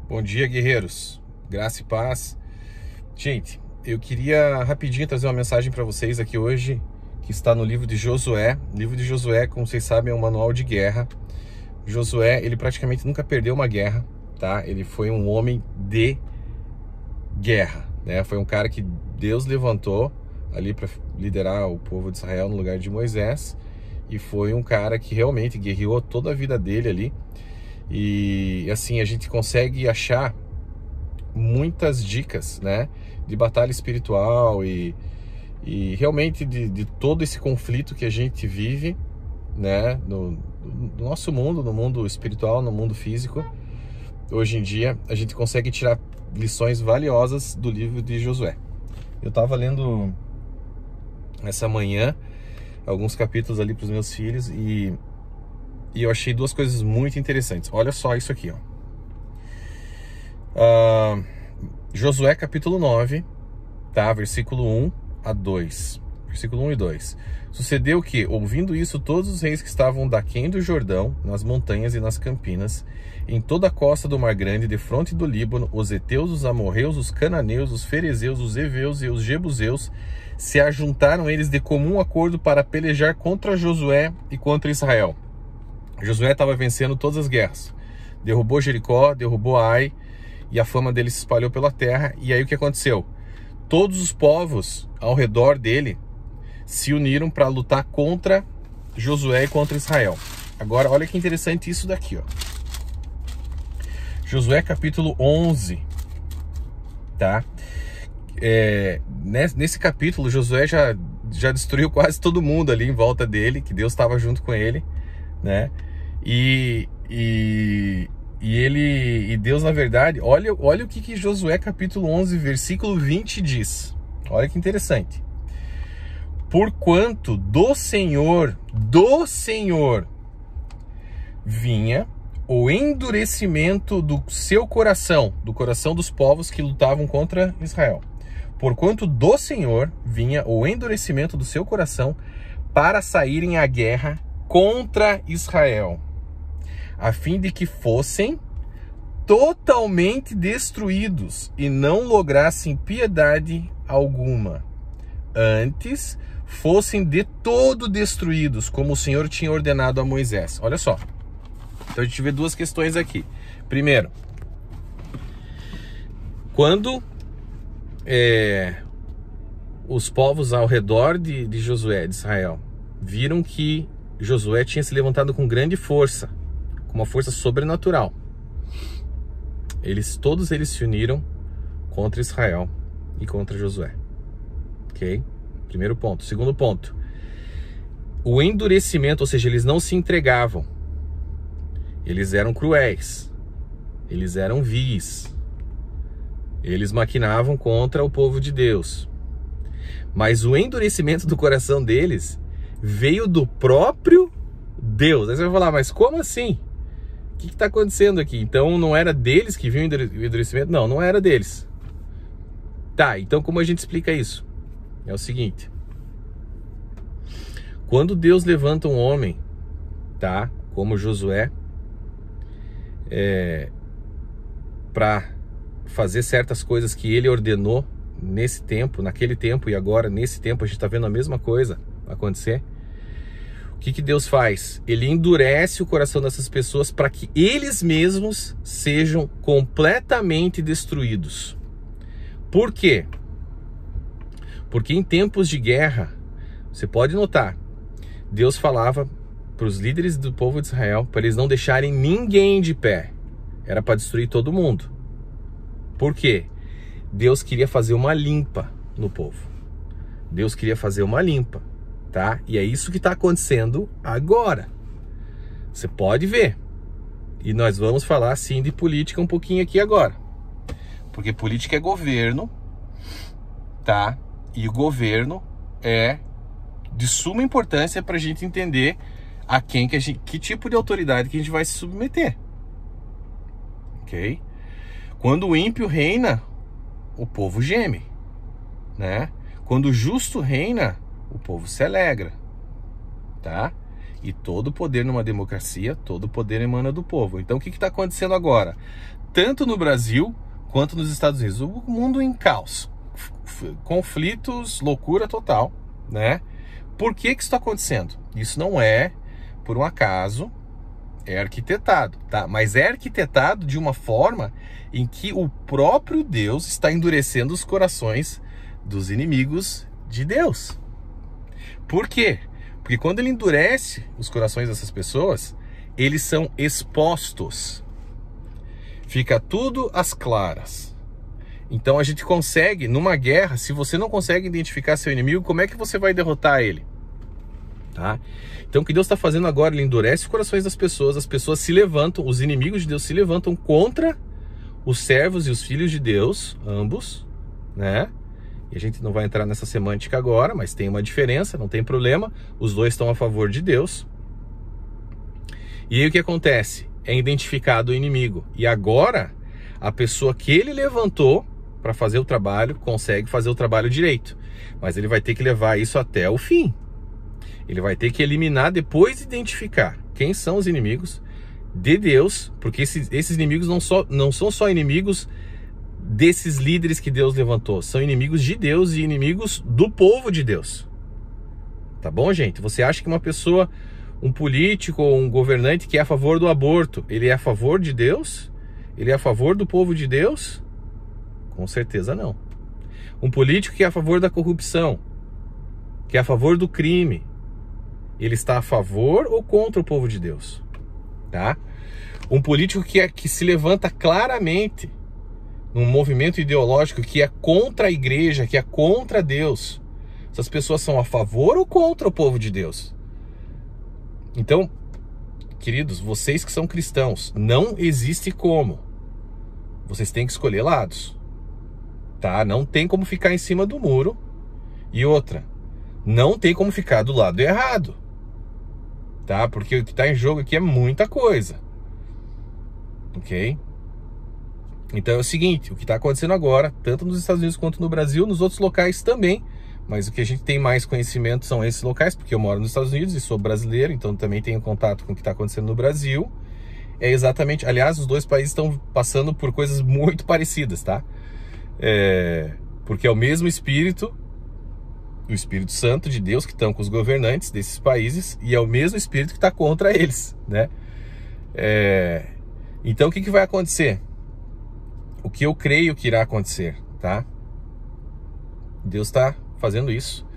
Bom dia, guerreiros. Graça e paz. Gente, eu queria rapidinho trazer uma mensagem para vocês aqui hoje, que está no livro de Josué. O livro de Josué, como vocês sabem, é um manual de guerra. Josué, ele praticamente nunca perdeu uma guerra, tá? Ele foi um homem de guerra, né? Foi um cara que Deus levantou ali para liderar o povo de Israel no lugar de Moisés, e foi um cara que realmente guerreou toda a vida dele ali. E assim, a gente consegue achar muitas dicas, né, de batalha espiritual e realmente de todo esse conflito que a gente vive, né, no nosso mundo, no mundo espiritual, no mundo físico. Hoje em dia a gente consegue tirar lições valiosas do livro de Josué. Eu estava lendo essa manhã alguns capítulos ali para os meus filhos e eu achei duas coisas muito interessantes. Olha só isso aqui, ó. Josué capítulo 9, tá? Versículo 1 a 2. Versículo 1 e 2. Sucedeu que, ouvindo isso, todos os reis que estavam daquém do Jordão, nas montanhas e nas campinas, em toda a costa do Mar Grande, defronte do Líbano, os heteus, os amorreus, os cananeus, os ferezeus, os heveus e os jebuseus, se ajuntaram eles de comum acordo para pelejar contra Josué e contra Israel. Josué estava vencendo todas as guerras. Derrubou Jericó, derrubou Ai, e a fama dele se espalhou pela terra. E aí o que aconteceu? Todos os povos ao redor dele se uniram para lutar contra Josué e contra Israel. Agora, olha que interessante isso daqui, ó. Josué capítulo 11, tá? Nesse capítulo, Josué já destruiu quase todo mundo ali em volta dele, que Deus estava junto com ele, né? E Deus, na verdade, olha o que Josué capítulo 11, versículo 20 diz. Olha que interessante. Porquanto do Senhor vinha o endurecimento do seu coração, do coração dos povos que lutavam contra Israel. Porquanto do Senhor vinha o endurecimento do seu coração para saírem à guerra contra Israel, a fim de que fossem totalmente destruídos e não lograssem piedade alguma, antes fossem de todo destruídos, como o Senhor tinha ordenado a Moisés. Olha só, então a gente vê duas questões aqui. Primeiro, quando os povos ao redor de Josué, de Israel, viram que Josué tinha se levantado com grande força, com uma força sobrenatural, todos eles se uniram contra Israel e contra Josué. Ok? Primeiro ponto. Segundo ponto, o endurecimento, ou seja, eles não se entregavam, eles eram cruéis, eles eram vis, eles maquinavam contra o povo de Deus, mas o endurecimento do coração deles veio do próprio Deus. Aí você vai falar, mas como assim? O que está acontecendo aqui? Então não era deles que vinha o endurecimento? Não, não era deles. Tá, então como a gente explica isso? É o seguinte: quando Deus levanta um homem, tá, como Josué, para fazer certas coisas que ele ordenou nesse tempo, naquele tempo, e agora nesse tempo a gente está vendo a mesma coisa acontecer. O que Deus faz? Ele endurece o coração dessas pessoas para que eles mesmos sejam completamente destruídos. Por quê? Porque em tempos de guerra, você pode notar, Deus falava para os líderes do povo de Israel para eles não deixarem ninguém de pé. Era para destruir todo mundo. Por quê? Deus queria fazer uma limpa no povo. Deus queria fazer uma limpa, tá? E é isso que está acontecendo agora. Você pode ver. E nós vamos falar, sim, de política um pouquinho aqui agora. Porque política é governo, tá? E o governo é de suma importância para a gente entender a que tipo de autoridade que a gente vai se submeter. Ok? Quando o ímpio reina, o povo geme, né? Quando o justo reina, o povo se alegra, tá? E todo poder numa democracia, todo poder emana do povo. Então o que está acontecendo agora? tanto no Brasil quanto nos Estados Unidos. O mundo em caos, conflitos, loucura total, né? Por que isso está acontecendo? Isso não é por um acaso, é arquitetado, tá? Mas é arquitetado de uma forma em que o próprio Deus está endurecendo os corações dos inimigos de Deus. Por quê? Porque quando ele endurece os corações dessas pessoas, eles são expostos. Fica tudo às claras. Então a gente consegue, numa guerra, se você não consegue identificar seu inimigo, como é que você vai derrotar ele? Tá? Então o que Deus está fazendo agora, ele endurece os corações das pessoas, as pessoas se levantam, os inimigos de Deus se levantam contra os servos e os filhos de Deus, ambos, né? E a gente não vai entrar nessa semântica agora, mas tem uma diferença, não tem problema, os dois estão a favor de Deus. E aí o que acontece? É identificado o inimigo, e agora a pessoa que ele levantou para fazer o trabalho consegue fazer o trabalho direito, mas ele vai ter que levar isso até o fim. Ele vai ter que eliminar, depois de identificar quem são os inimigos de Deus, porque esses inimigos não são só inimigos desses líderes que Deus levantou, são inimigos de Deus e inimigos do povo de Deus. Tá bom, gente? Você acha que uma pessoa, um político ou um governante que é a favor do aborto, ele é a favor de Deus? Ele é a favor do povo de Deus? Com certeza não. Um político que é a favor da corrupção, que é a favor do crime, ele está a favor ou contra o povo de Deus? Tá? Um político que se levanta claramente num movimento ideológico que é contra a igreja, que é contra Deus, essas pessoas são a favor ou contra o povo de Deus? Então, queridos, vocês que são cristãos, não existe como. Vocês têm que escolher lados, tá? Não tem como ficar em cima do muro. E outra, não tem como ficar do lado errado, tá? Porque o que está em jogo aqui é muita coisa, ok? Então é o seguinte, o que está acontecendo agora, tanto nos Estados Unidos quanto no Brasil, nos outros locais também, mas o que a gente tem mais conhecimento são esses locais, porque eu moro nos Estados Unidos e sou brasileiro, então também tenho contato com o que está acontecendo no Brasil. É exatamente, aliás, os dois países estão passando por coisas muito parecidas, tá? Porque é o mesmo Espírito, o Espírito Santo de Deus, que estão com os governantes desses países, e é o mesmo Espírito que está contra eles, né? Então o que vai acontecer? O que eu creio que irá acontecer, tá? Deus está fazendo isso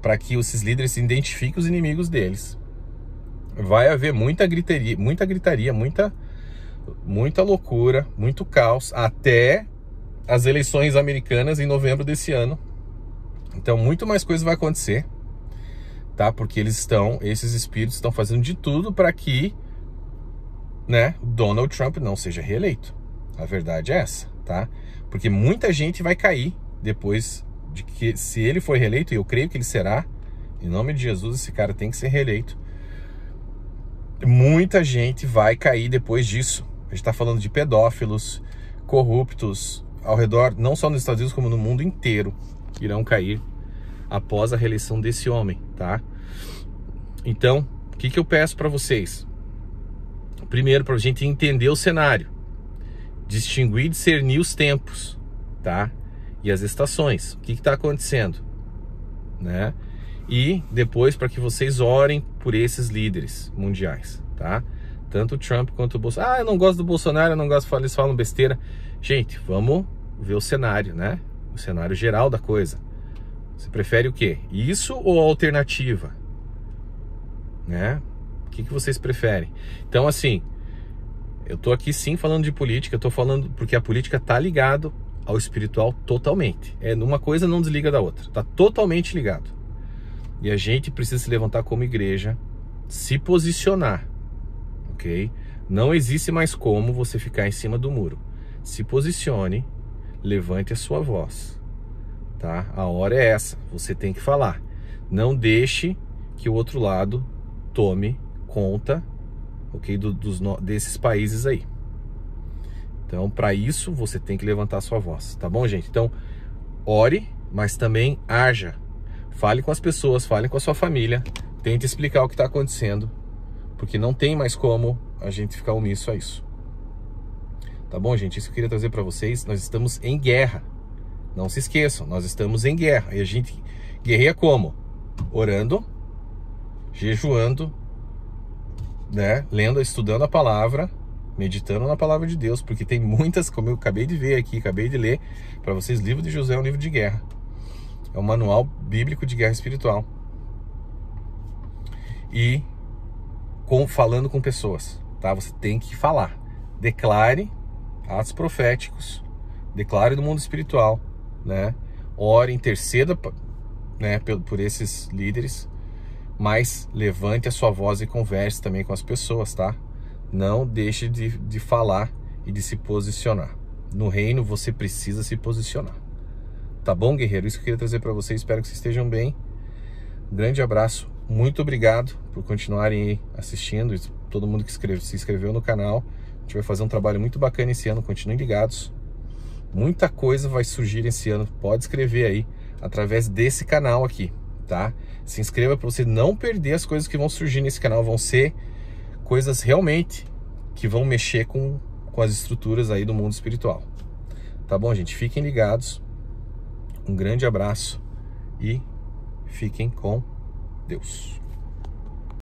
para que esses líderes identifiquem os inimigos deles. Vai haver muita gritaria, muita loucura, muito caos, até as eleições americanas em novembro desse ano. Então muito mais coisa vai acontecer, tá? Porque esses espíritos estão fazendo de tudo para que, né, Donald Trump não seja reeleito. A verdade é essa, tá? Porque muita gente vai cair depois de que, se ele for reeleito, e eu creio que ele será, em nome de Jesus, esse cara tem que ser reeleito. Muita gente vai cair depois disso. A gente tá falando de pedófilos, corruptos, ao redor, não só nos Estados Unidos, como no mundo inteiro, irão cair após a reeleição desse homem, tá? Então, o que eu peço para vocês? Primeiro, para a gente entender o cenário, distinguir e discernir os tempos, tá? E as estações, o que está acontecendo, né? E depois para que vocês orem por esses líderes mundiais, tá? Tanto o Trump quanto o Bolsonaro. Eu não gosto do Bolsonaro, eu não gosto de falar, eles falam besteira. Gente, vamos ver o cenário, né? O cenário geral da coisa. Você prefere o quê? Isso ou a alternativa? Né? O que vocês preferem? Então, assim, eu tô aqui sim falando de política, eu tô falando porque a política tá ligado ao espiritual totalmente. Uma coisa não desliga da outra, tá totalmente ligado. E a gente precisa se levantar como igreja, se posicionar, ok? Não existe mais como você ficar em cima do muro. Se posicione, levante a sua voz, tá? A hora é essa, você tem que falar. Não deixe que o outro lado tome conta, ok, desses países aí. Então, para isso, você tem que levantar a sua voz, tá bom, gente? Então, ore, mas também haja. Fale com as pessoas, fale com a sua família, tente explicar o que está acontecendo, porque não tem mais como a gente ficar omisso a isso. Tá bom, gente? Isso que eu queria trazer para vocês. Nós estamos em guerra. Não se esqueçam, nós estamos em guerra. E a gente guerreia como? Orando, jejuando, né? Lendo, estudando a palavra, meditando na palavra de Deus, porque tem muitas, como eu acabei de ver aqui, acabei de ler para vocês, livro de Josué é um livro de guerra. É um manual bíblico de guerra espiritual. E falando com pessoas, tá? Você tem que falar. Declare atos proféticos, declare no mundo espiritual, né? Ore, interceda, né, por esses líderes, mas levante a sua voz e converse também com as pessoas, tá? Não deixe de falar e de se posicionar. No reino você precisa se posicionar. Tá bom, guerreiro? Isso que eu queria trazer para vocês. Espero que vocês estejam bem. Um grande abraço. Muito obrigado por continuarem aí assistindo. Todo mundo que se inscreveu no canal. A gente vai fazer um trabalho muito bacana esse ano. Continuem ligados. Muita coisa vai surgir esse ano. Pode escrever aí através desse canal aqui, tá? Se inscreva para você não perder as coisas que vão surgir nesse canal. Vão ser coisas realmente que vão mexer com as estruturas aí do mundo espiritual. Tá bom, gente? Fiquem ligados. Um grande abraço e fiquem com Deus.